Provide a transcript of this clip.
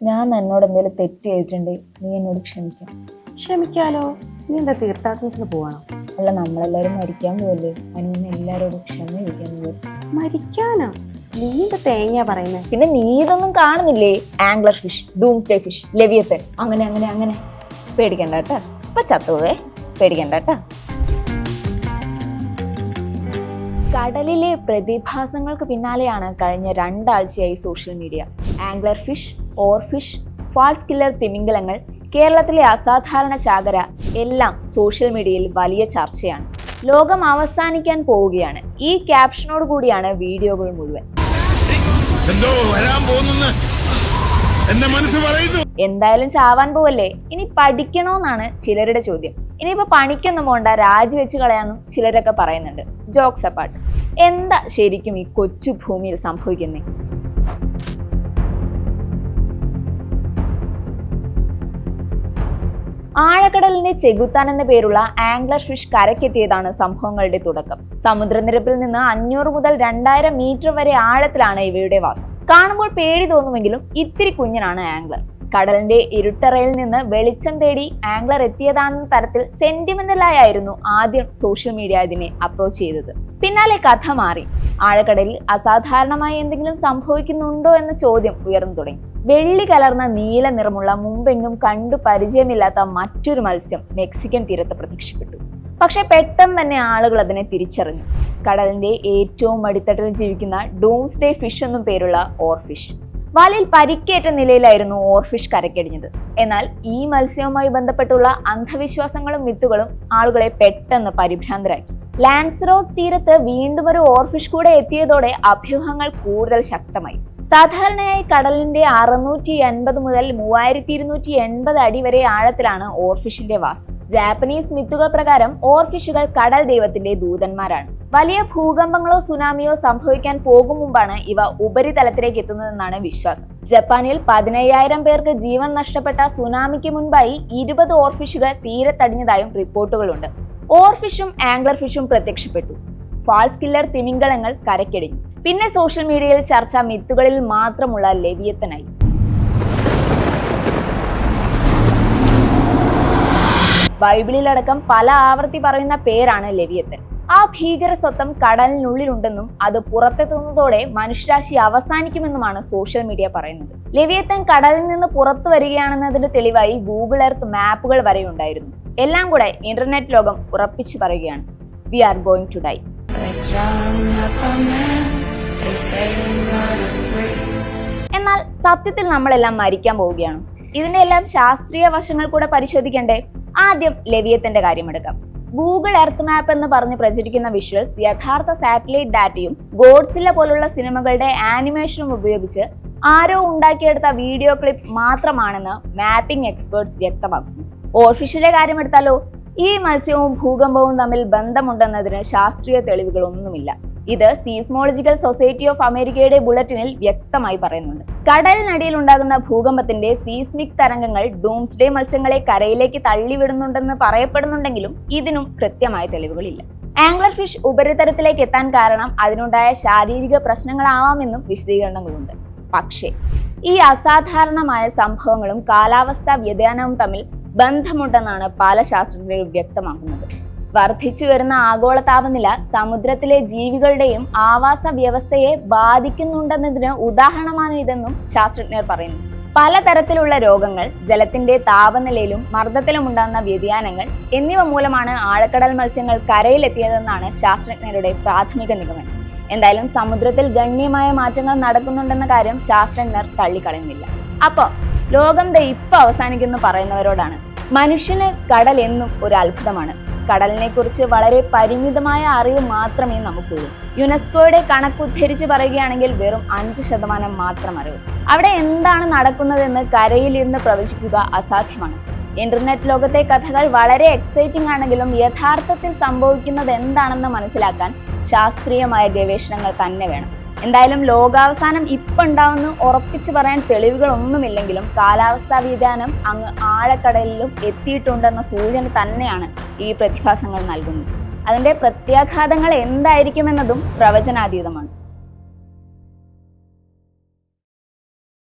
ഞാൻ എന്നോട് എന്തെങ്കിലും തെറ്റ് ചെയ്തിട്ടുണ്ട്, നീ എന്നോട് ക്ഷമിക്കാം. ക്ഷമിക്കാലോ. നീ എന്താ തീർത്ഥാടനത്തിന് പോവാണോ? അല്ല, നമ്മളെല്ലാരും മരിക്കാൻ പോവല്ലേ, അതിനൊന്ന് എല്ലാരോടും ക്ഷമ ചോദിക്കാന്ന് വിചാരിച്ചു. മരിക്കാനോ? നീ എന്താ തേങ്ങ പറയുന്നത്? പിന്നെ നീ ഇതൊന്നും കാണുന്നില്ലേ? ആംഗ്ലർ ഫിഷ്, ഡൂംസ്ഡേ ഫിഷ്, ലെവിയത്തൻ, അങ്ങനെ അങ്ങനെ അങ്ങനെ. പേടിക്കണ്ട കേട്ടാ, ഇപ്പൊ ചത്തുപോവേ, പേടിക്കണ്ട കേട്ടാ. കടലിലെ പ്രതിഭാസങ്ങൾക്ക് പിന്നാലെയാണ് കഴിഞ്ഞ 2 ആഴ്ചയായി social media. Angler fish, oarfish, false killer തിമിംഗലങ്ങൾ, കേരളത്തിലെ അസാധാരണ ചാകര എല്ലാം സോഷ്യൽ മീഡിയയിൽ വലിയ ചർച്ചയാണ്. ലോകം അവസാനിക്കാൻ പോവുകയാണ്. ഈ ക്യാപ്ഷനോട് കൂടിയാണ് വീഡിയോകൾ മുഴുവൻ. എന്തായാലും ചാവാൻ പോവല്ലേ, ഇനി പഠിക്കണോന്നാണ് ചിലരുടെ ചോദ്യം. ഇനിയിപ്പോ പണിക്കൊന്നും പോണ്ട, രാജിവെച്ച് കളയാന്നും ചിലരൊക്കെ പറയുന്നുണ്ട്. ജോക്സ് അപ്പാർട്ട്, എന്താ ശരിക്കും ഈ കൊച്ചു ഭൂമിയിൽ സംഭവിക്കുന്നേ? ആഴക്കടലിന്റെ ചെകുത്താൻ എന്ന പേരുള്ള ആംഗ്ലർ ഫിഷ് കരക്കെത്തിയതാണ് സംഭവങ്ങളുടെ തുടക്കം. സമുദ്രനിരപ്പിൽ നിന്ന് 500 മുതൽ 2000 മീറ്റർ വരെ ആഴത്തിലാണ് ഇവയുടെ വാസം. കാണുമ്പോൾ പേടി തോന്നുമെങ്കിലും ഇത്തിരി കുഞ്ഞനാണ് ആംഗ്ലർ. കടലിന്റെ ഇരുട്ടറയിൽ നിന്ന് വെളിച്ചം തേടി ആംഗ്ലർ എത്തിയതാണെന്ന തരത്തിൽ സെന്റിമെന്റലായിരുന്നു ആദ്യം സോഷ്യൽ മീഡിയ ഇതിനെ അപ്രോച്ച് ചെയ്തത്. പിന്നാലെ കഥ മാറി. ആഴക്കടലിൽ അസാധാരണമായി എന്തെങ്കിലും സംഭവിക്കുന്നുണ്ടോ എന്ന ചോദ്യം ഉയർന്നു തുടങ്ങി. വെള്ളി കലർന്ന നീല നിറമുള്ള മുമ്പെങ്ങും കണ്ടു പരിചയമില്ലാത്ത മറ്റൊരു മത്സ്യം മെക്സിക്കൻ തീരത്ത് പ്രത്യക്ഷപ്പെട്ടു. പക്ഷെ പെട്ടെന്ന് തന്നെ ആളുകൾ അതിനെ തിരിച്ചറിഞ്ഞു. കടലിന്റെ ഏറ്റവും അടിത്തട്ടിൽ ജീവിക്കുന്ന ഡൂംസ്ഡേ ഫിഷ് എന്നും പേരുള്ള ഓർഫിഷ്. വലയിൽ പരിക്കേറ്റ നിലയിലായിരുന്നു ഓർഫിഷ് കരക്കടിഞ്ഞത്. എന്നാൽ ഈ മത്സ്യവുമായി ബന്ധപ്പെട്ടുള്ള അന്ധവിശ്വാസങ്ങളും മിത്തുകളും ആളുകളെ പെട്ടെന്ന് പരിഭ്രാന്തരാക്കി. ലാൻസറോട്ട് തീരത്ത് വീണ്ടും ഒരു ഓർഫിഷ് കൂടെ എത്തിയതോടെ അഭ്യൂഹങ്ങൾ കൂടുതൽ ശക്തമായി. സാധാരണയായി കടലിന്റെ 680 മുതൽ 3280 അടി വരെ ആഴത്തിലാണ് ഓർഫിഷിന്റെ വാസം. ജാപ്പനീസ് മിത്തുകൾ പ്രകാരം ഓർഫിഷുകൾ കടൽ ദൈവത്തിന്റെ ദൂതന്മാരാണ്. വലിയ ഭൂകമ്പങ്ങളോ സുനാമിയോ സംഭവിക്കാൻ പോകും മുമ്പാണ് ഇവ ഉപരിതലത്തിലേക്ക് എത്തുന്നതെന്നാണ് വിശ്വാസം. ജപ്പാനിൽ 15000 പേർക്ക് ജീവൻ നഷ്ടപ്പെട്ട സുനാമിക്ക് മുൻപായി 20 ഓർഫിഷുകൾ തീരത്തടിഞ്ഞതായും റിപ്പോർട്ടുകളുണ്ട്. ഓർഫിഷും ആംഗ്ലർ ഫിഷും പ്രത്യക്ഷപ്പെട്ടു. ഫാൾസ് കില്ലർ തിമിംഗലങ്ങൾ കരക്കടിഞ്ഞു. പിന്നെ സോഷ്യൽ മീഡിയയിൽ ചർച്ച മിത്തുകളിൽ മാത്രമുള്ള ലെവിയത്തനായി. ബൈബിളിലടക്കം പല ആവർത്തി പറയുന്ന പേരാണ് ലെവിയത്തൻ. ആ ഭീകര സ്വത്തം കടലിനുള്ളിലുണ്ടെന്നും അത് പുറത്തെത്തുന്നതോടെ മനുഷ്യരാശി അവസാനിക്കുമെന്നുമാണ് സോഷ്യൽ മീഡിയ പറയുന്നത്. ലെവിയത്തൻ കടലിൽ നിന്ന് പുറത്തു വരികയാണെന്നതിന്റെ തെളിവായി ഗൂഗിൾ എർത്ത് മാപ്പുകൾ വരെ ഉണ്ടായിരുന്നു. എല്ലാം കൂടെ ഇന്റർനെറ്റ് ലോകം ഉറപ്പിച്ചു പറയുകയാണ്, we are going to die. എന്നാൽ സത്യത്തിൽ നമ്മളെല്ലാം മരിക്കാൻ പോവുകയാണ്. ഇതിന്റെ എല്ലാം ശാസ്ത്രീയ വശങ്ങൾ കൂടെ പരിശോധിക്കണ്ടേ? ആദ്യം ലെവിയത്തന്റെ കാര്യമെടുക്കാം. ഗൂഗിൾ എർത്ത് മാപ്പ് എന്ന് പറഞ്ഞ് പ്രചരിക്കുന്ന വിഷ്വൽസ് യഥാർത്ഥ സാറ്റലൈറ്റ് ഡാറ്റയും ഗോഡ്സില്ല പോലുള്ള സിനിമകളുടെ ആനിമേഷനും ഉപയോഗിച്ച് ആരോ ഉണ്ടാക്കിയെടുത്ത വീഡിയോ ക്ലിപ്പ് മാത്രമാണെന്ന് മാപ്പിംഗ് എക്സ്പേർട്സ് വ്യക്തമാക്കുന്നു. ഓർഫിഷിന്റെ കാര്യമെടുത്താലോ? ഈ മത്സ്യവും ഭൂകമ്പവും തമ്മിൽ ബന്ധമുണ്ടെന്നതിന് ശാസ്ത്രീയ തെളിവുകളൊന്നുമില്ല. ഇത് സീസ്മോളജിക്കൽ സൊസൈറ്റി ഓഫ് അമേരിക്കയുടെ ബുള്ളറ്റിനിൽ വ്യക്തമായി പറയുന്നുണ്ട്. കടലിനടിയിൽ ഉണ്ടാകുന്ന ഭൂകമ്പത്തിന്റെ സീസ്മിക് തരംഗങ്ങൾ ഡൂംസ്ഡേ മത്സ്യങ്ങളെ കരയിലേക്ക് തള്ളിവിടുന്നുണ്ടെന്ന് പറയപ്പെടുന്നുണ്ടെങ്കിലും ഇതിനും കൃത്യമായ തെളിവുകളില്ല. ആംഗ്ലർ ഫിഷ് ഉപരിതലത്തിലേക്ക് എത്താൻ കാരണം അതിനുണ്ടായ ശാരീരിക പ്രശ്നങ്ങളാവാമെന്നും വിശദീകരണങ്ങളുണ്ട്. പക്ഷേ ഈ അസാധാരണമായ സംഭവങ്ങളും കാലാവസ്ഥാ വ്യതിയാനവും തമ്മിൽ ബന്ധമുണ്ടെന്നാണ് പല ശാസ്ത്രജ്ഞരും വ്യക്തമാക്കുന്നത്. വർദ്ധിച്ചു വരുന്ന ആഗോള താപനില സമുദ്രത്തിലെ ജീവികളുടെയും ആവാസ വ്യവസ്ഥയെ ബാധിക്കുന്നുണ്ടെന്നതിന് ഉദാഹരണമാണ് ഇതെന്നും ശാസ്ത്രജ്ഞർ പറയുന്നു. പലതരത്തിലുള്ള രോഗങ്ങൾ, ജലത്തിന്റെ താപനിലയിലും മർദ്ദത്തിലും ഉണ്ടാകുന്ന വ്യതിയാനങ്ങൾ എന്നിവ മൂലമാണ് ആഴക്കടൽ മത്സ്യങ്ങൾ കരയിലെത്തിയതെന്നാണ് ശാസ്ത്രജ്ഞരുടെ പ്രാഥമിക നിഗമനം. എന്തായാലും സമുദ്രത്തിൽ ഗണ്യമായ മാറ്റങ്ങൾ നടക്കുന്നുണ്ടെന്ന കാര്യം ശാസ്ത്രജ്ഞർ തള്ളിക്കളയുന്നില്ല. അപ്പോ ലോകം ഇപ്പൊ അവസാനിക്കുന്നു പറയുന്നവരോടാണ്, മനുഷ്യന് കടൽ എന്നും ഒരു അത്ഭുതമാണ്. കടലിനെ കുറിച്ച് വളരെ പരിമിതമായ അറിവ് മാത്രമേ നമുക്കുള്ളൂ. യുനെസ്കോയുടെ കണക്കുദ്ധരിച്ച് പറയുകയാണെങ്കിൽ വെറും 5% മാത്രം അറിവ്. അവിടെ എന്താണ് നടക്കുന്നതെന്ന് കരയിൽ ഇരുന്ന് പ്രവചിക്കുക അസാധ്യമാണ്. ഇന്റർനെറ്റ് ലോകത്തെ കഥകൾ വളരെ എക്സൈറ്റിംഗ് ആണെങ്കിലും യഥാർത്ഥത്തിൽ സംഭവിക്കുന്നത് എന്താണെന്ന് മനസ്സിലാക്കാൻ ശാസ്ത്രീയമായ ഗവേഷണങ്ങൾ തന്നെ വേണം. എന്തായാലും ലോകാവസാനം ഇപ്പൊ ഉണ്ടാവുമെന്ന് ഉറപ്പിച്ചു പറയാൻ തെളിവുകളൊന്നുമില്ലെങ്കിലും കാലാവസ്ഥാ വ്യതിയാനം അങ്ങ് ആഴക്കടലിലും എത്തിയിട്ടുണ്ടെന്ന സൂചന തന്നെയാണ് ഈ പ്രതിഭാസങ്ങൾ നൽകുന്നത്. അതിന്റെ പ്രത്യാഘാതങ്ങൾ എന്തായിരിക്കുമെന്നതും പ്രവചനാതീതമാണ്.